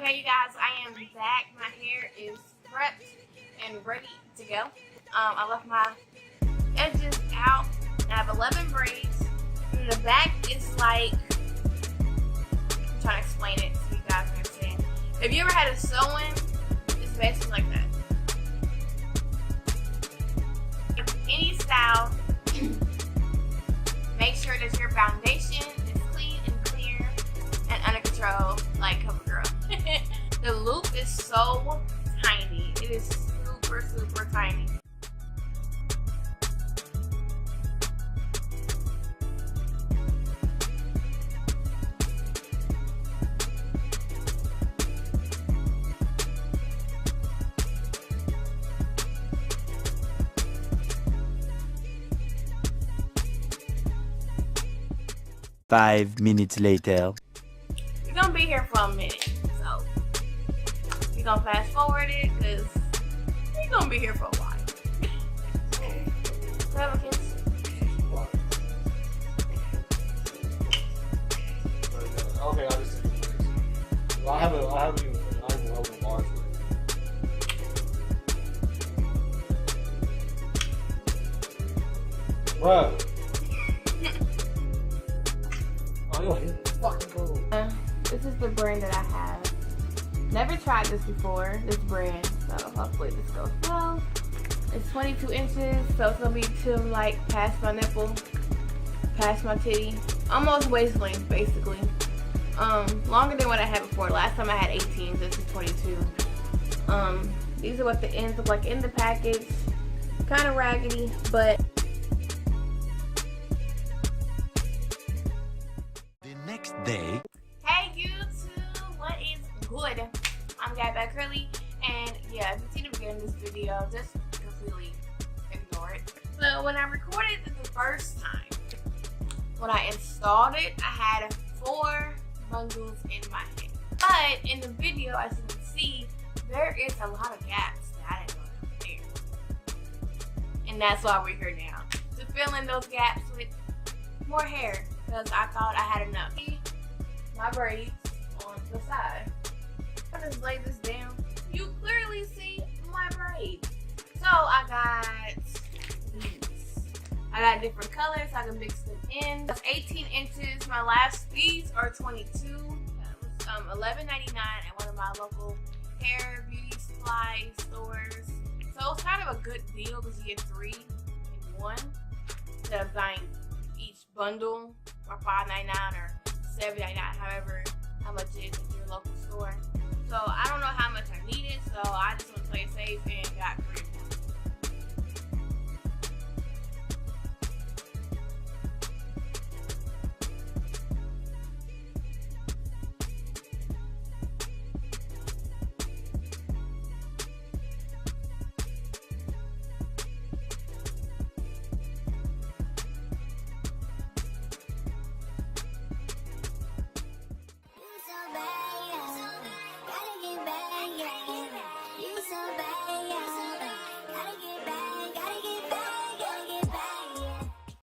Okay, you guys, I am back. My hair is prepped and ready to go. I left my edges out. I have 11 braids. And the back is like, I'm trying to explain it so you guys understand. If you ever had a sew-in, it's basically like that. Any style, make sure that your foundation is clean and clear and under control, like CoverGirl. The loop is so tiny. It is super, super tiny. Five minutes later. We're gonna be here for a minute, so we're gonna fast forward it because we're gonna be here for a while. Grab a kiss. Okay, I just well, I haven't even opened Mars with it. Bruh. This is the brand that I have. Never tried this before, this brand, so hopefully this goes well. It's 22 inches, so it's gonna be to like past my nipple, past my titty, almost waist length basically. Longer than what I had before. Last time I had 18, this is 22. These are what the ends look like in the package. Kind of raggedy, but Next day. hey YouTube, what is good? I'm GabbyBaddd, and yeah, if you see the beginning of this video, just completely ignore it. So when I recorded it the first time, when I installed it, I had 4 bundles in my head. But in the video, as you can see, there is a lot of gaps that I didn't know that were there. And that's why we're here now, to fill in those gaps with more hair. Because I thought I had enough. My braids on the side. I just lay this down. You clearly see my braids. So I got these. I got different colors. I can mix them in. That's 18 inches. My last, these are 22. That was $11.99 at one of my local hair beauty supply stores. So it's kind of a good deal because you get 3 in 1 instead of buying each bundle or $5.99 or $7.99, however how much it is at your local store. So I don't know how much I needed, so I just want to play it safe and